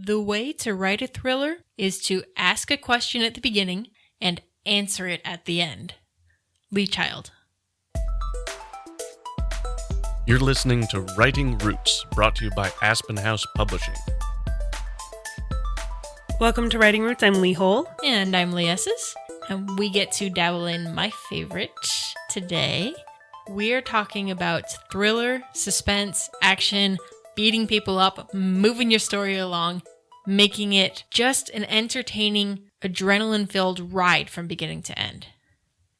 The way to write a thriller is to ask a question at the beginning and answer it at the end. Lee Child. You're listening to Writing Roots, brought to you by Aspen House Publishing. Welcome to Writing Roots. I'm Lee Hole. And I'm Lee Esses. And we get to dabble in my favorite today. We are talking about thriller, suspense, action, beating people up, moving your story along, making it just an entertaining, adrenaline-filled ride from beginning to end.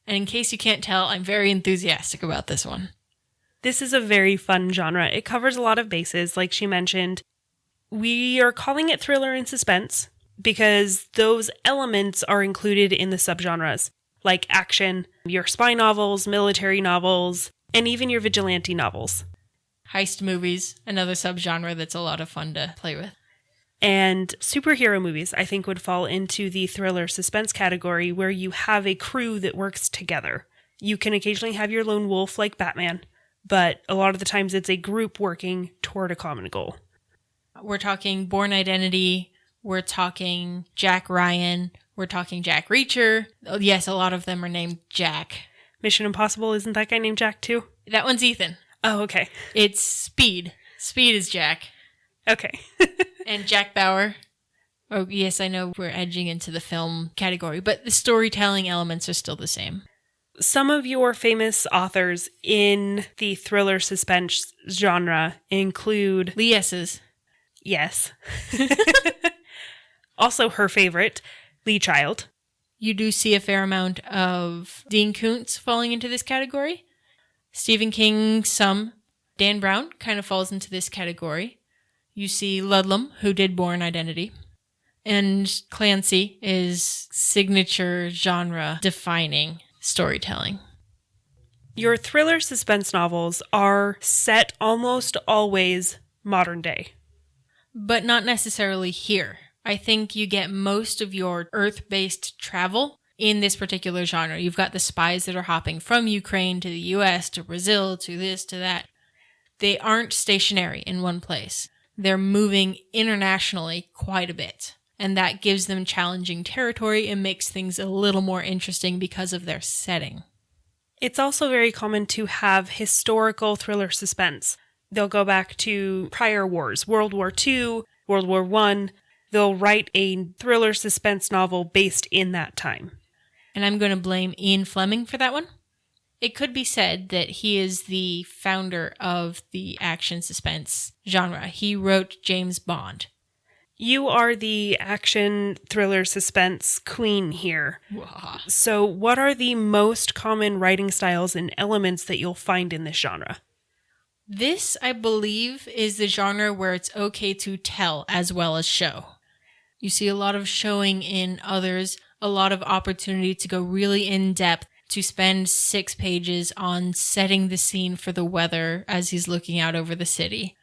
And in case you can't tell, I'm very enthusiastic about this one. This is a very fun genre. It covers a lot of bases, like she mentioned. We are calling it thriller and suspense because those elements are included in the subgenres, like action, your spy novels, military novels, and even your vigilante novels. Heist movies, another subgenre that's a lot of fun to play with. And superhero movies, I think, would fall into the thriller suspense category where you have a crew that works together. You can occasionally have your lone wolf like Batman, but a lot of the times it's a group working toward a common goal. We're talking Bourne Identity, we're talking Jack Ryan, we're talking Jack Reacher. Oh, yes, a lot of them are named Jack. Mission Impossible, isn't that guy named Jack too? That one's Ethan. Oh, okay. It's Speed. Speed is Jack. Okay. And Jack Bauer. Oh, yes, I know we're edging into the film category, but the storytelling elements are still the same. Some of your famous authors in the thriller suspense genre include Lee Esses. Yes. Also her favorite, Lee Child. You do see a fair amount of Dean Koontz falling into this category. Stephen King, some. Dan Brown kind of falls into this category. You see Ludlum, who did Bourne Identity. And Clancy is signature genre defining storytelling. Your thriller suspense novels are set almost always modern day. But not necessarily here. I think you get most of your Earth-based travel in this particular genre. You've got the spies that are hopping from Ukraine to the US to Brazil to this to that. They aren't stationary in one place. They're moving internationally quite a bit. And that gives them challenging territory and makes things a little more interesting because of their setting. It's also very common to have historical thriller suspense. They'll go back to prior wars, World War II, World War I. They'll write a thriller suspense novel based in that time. And I'm going to blame Ian Fleming for that one. It could be said that he is the founder of the action suspense genre. He wrote James Bond. You are the action thriller suspense queen here. Wah. So what are the most common writing styles and elements that you'll find in this genre? This, I believe, is the genre where it's okay to tell as well as show. You see a lot of showing in others, a lot of opportunity to go really in depth, to spend 6 pages on setting the scene for the weather as he's looking out over the city.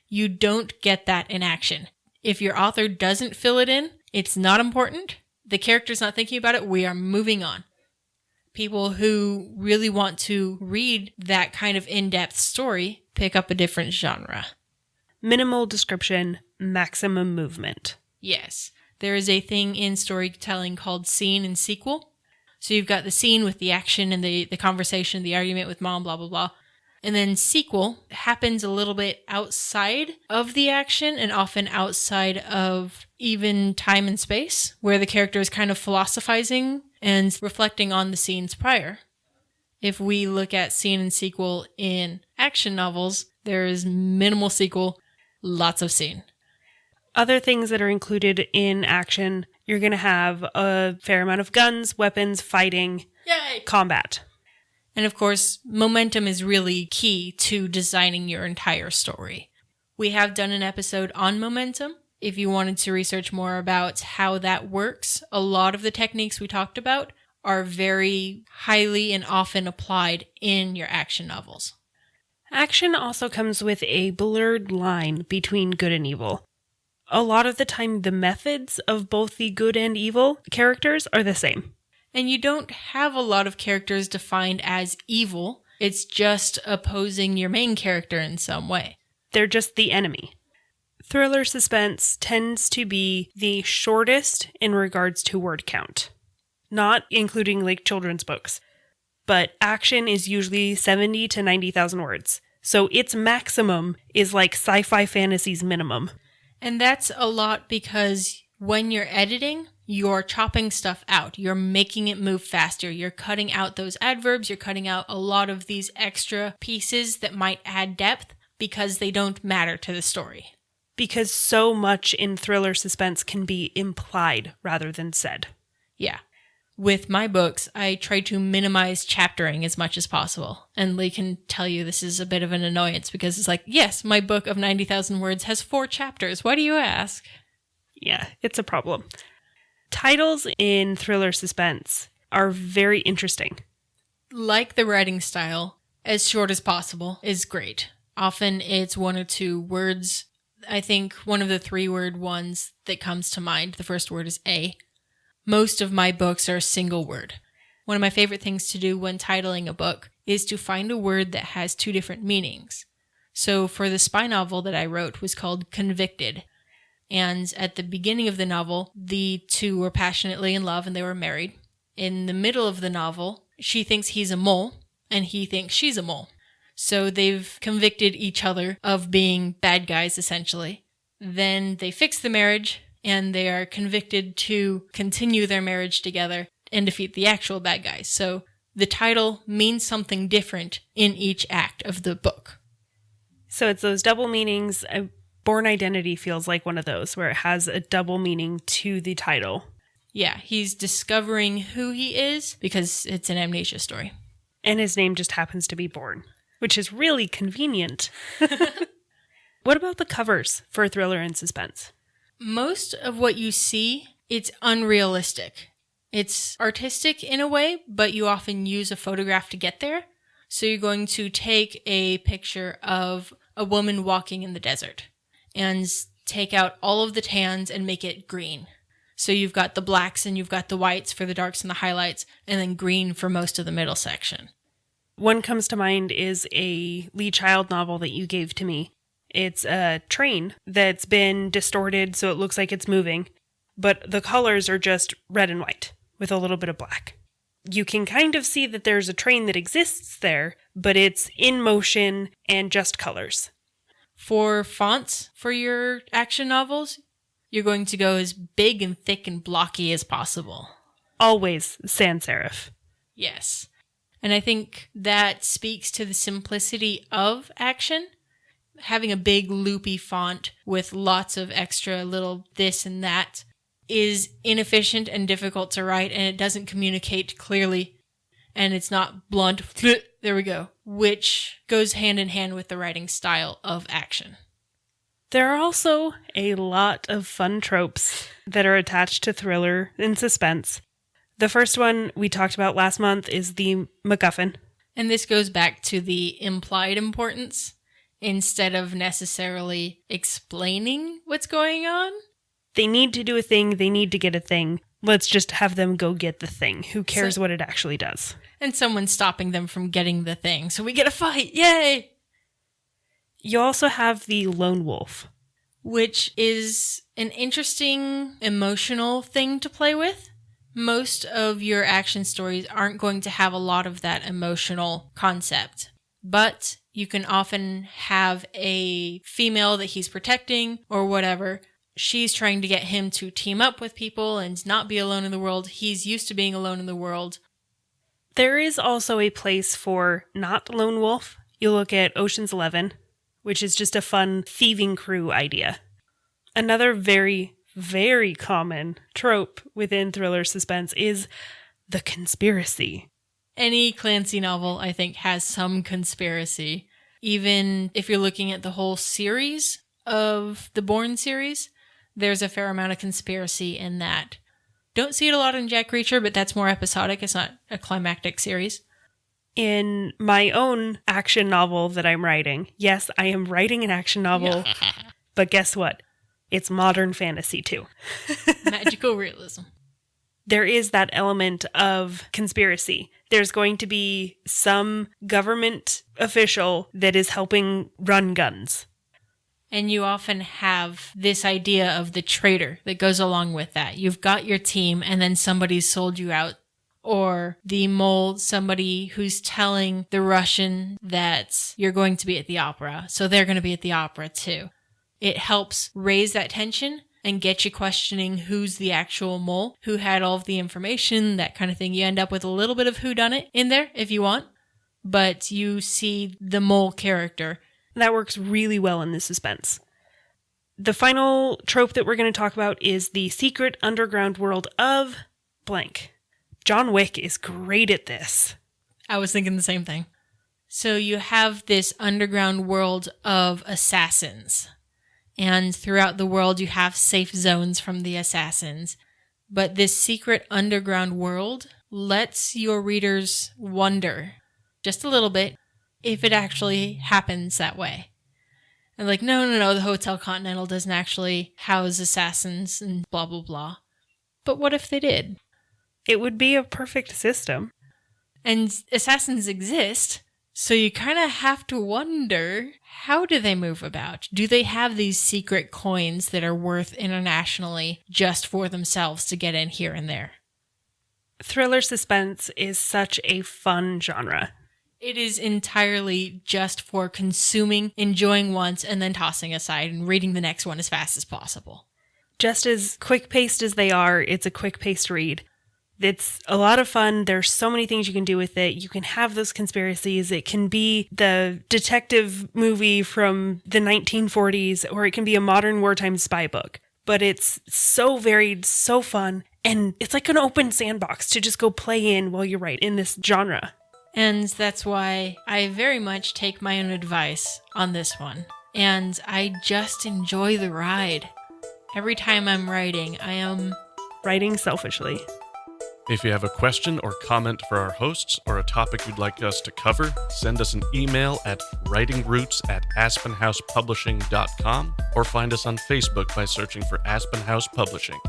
You don't get that in action. If your author doesn't fill it in, it's not important. The character's not thinking about it. We are moving on. People who really want to read that kind of in-depth story pick up a different genre. Minimal description, maximum movement. Yes. There is a thing in storytelling called scene and sequel. So you've got the scene with the action and the conversation, the argument with mom, blah, blah, blah. And then sequel happens a little bit outside of the action and often outside of even time and space, where the character is kind of philosophizing and reflecting on the scenes prior. If we look at scene and sequel in action novels, there is minimal sequel, lots of scene. Other things that are included in action, you're going to have a fair amount of guns, weapons, fighting, Yay! Combat. And of course, momentum is really key to designing your entire story. We have done an episode on momentum. If you wanted to research more about how that works, a lot of the techniques we talked about are very highly and often applied in your action novels. Action also comes with a blurred line between good and evil. A lot of the time, the methods of both the good and evil characters are the same. And you don't have a lot of characters defined as evil. It's just opposing your main character in some way. They're just the enemy. Thriller suspense tends to be the shortest in regards to word count, not including like children's books, but action is usually 70 to 90,000 words. So its maximum is like sci-fi fantasy's minimum. And that's a lot because when you're editing, you're chopping stuff out. You're making it move faster. You're cutting out those adverbs. You're cutting out a lot of these extra pieces that might add depth because they don't matter to the story. Because so much in thriller suspense can be implied rather than said. Yeah. With my books, I try to minimize chaptering as much as possible. And Lee can tell you this is a bit of an annoyance because it's like, yes, my book of 90,000 words has 4 chapters. Why do you ask? Yeah, it's a problem. Titles in thriller suspense are very interesting. Like the writing style, as short as possible is great. Often it's 1 or 2 words. I think one of the 3-word ones that comes to mind, the first word is A. Most of my books are a single word. One of my favorite things to do when titling a book is to find a word that has 2 different meanings. So for the spy novel that I wrote was called Convicted. And at the beginning of the novel, the 2 were passionately in love and they were married. In the middle of the novel, she thinks he's a mole and he thinks she's a mole. So they've convicted each other of being bad guys, essentially. Then they fix the marriage, and they are convicted to continue their marriage together and defeat the actual bad guys. So the title means something different in each act of the book. So it's those double meanings. Born Identity feels like one of those, where it has a double meaning to the title. Yeah, he's discovering who he is because it's an amnesia story. And his name just happens to be Born, which is really convenient. What about the covers for thriller and suspense? Most of what you see, it's unrealistic. It's artistic in a way, but you often use a photograph to get there. So you're going to take a picture of a woman walking in the desert and take out all of the tans and make it green. So you've got the blacks and you've got the whites for the darks and the highlights, and then green for most of the middle section. One comes to mind is a Lee Child novel that you gave to me. It's a train that's been distorted so it looks like it's moving, but the colors are just red and white with a little bit of black. You can kind of see that there's a train that exists there, but it's in motion and just colors. For fonts for your action novels, you're going to go as big and thick and blocky as possible. Always sans serif. Yes. And I think that speaks to the simplicity of action. Having a big loopy font with lots of extra little this and that is inefficient and difficult to write, and it doesn't communicate clearly, and it's not blunt, there we go, which goes hand in hand with the writing style of action. There are also a lot of fun tropes that are attached to thriller and suspense. The first one we talked about last month is the MacGuffin. And this goes back to the implied importance. Instead of necessarily explaining what's going on. They need to do a thing, they need to get a thing. Let's just have them go get the thing. Who cares what it actually does? And someone's stopping them from getting the thing, so we get a fight, yay! You also have the lone wolf. Which is an interesting emotional thing to play with. Most of your action stories aren't going to have a lot of that emotional concept. But you can often have a female that he's protecting or whatever. She's trying to get him to team up with people and not be alone in the world. He's used to being alone in the world. There is also a place for not lone wolf. You look at Ocean's 11, which is just a fun thieving crew idea. Another very, very common trope within thriller suspense is the conspiracy. Any Clancy novel, I think, has some conspiracy. Even if you're looking at the whole series of the Bourne series, there's a fair amount of conspiracy in that. Don't see it a lot in Jack Reacher, but that's more episodic. It's not a climactic series. In my own action novel that I'm writing, yes, I am writing an action novel, but guess what? It's modern fantasy too. Magical realism. There is that element of conspiracy. There's going to be some government official that is helping run guns. And you often have this idea of the traitor that goes along with that. You've got your team and then somebody's sold you out. Or the mole, somebody who's telling the Russian that you're going to be at the opera, so they're going to be at the opera too. It helps raise that tension and get you questioning who's the actual mole, who had all of the information, that kind of thing. You end up with a little bit of whodunit in there if you want, but you see the mole character. That works really well in the suspense. The final trope that we're going to talk about is the secret underground world of blank. John Wick is great at this. I was thinking the same thing. So you have this underground world of assassins. And throughout the world, you have safe zones from the assassins. But this secret underground world lets your readers wonder, just a little bit, if it actually happens that way. And like, no, the Hotel Continental doesn't actually house assassins and blah, blah, blah. But what if they did? It would be a perfect system. And assassins exist, so you kind of have to wonder, how do they move about? Do they have these secret coins that are worth internationally just for themselves to get in here and there? Thriller suspense is such a fun genre. It is entirely just for consuming, enjoying once, and then tossing aside and reading the next one as fast as possible. Just as quick-paced as they are, it's a quick-paced read. It's a lot of fun. There's so many things you can do with it. You can have those conspiracies. It can be the detective movie from the 1940s, or it can be a modern wartime spy book. But it's so varied, so fun, and it's like an open sandbox to just go play in while you write in this genre. And that's why I very much take my own advice on this one. And I just enjoy the ride. Every time I'm writing, I am writing selfishly. If you have a question or comment for our hosts or a topic you'd like us to cover, send us an email at writingroots@aspenhousepublishing.com or find us on Facebook by searching for Aspen House Publishing.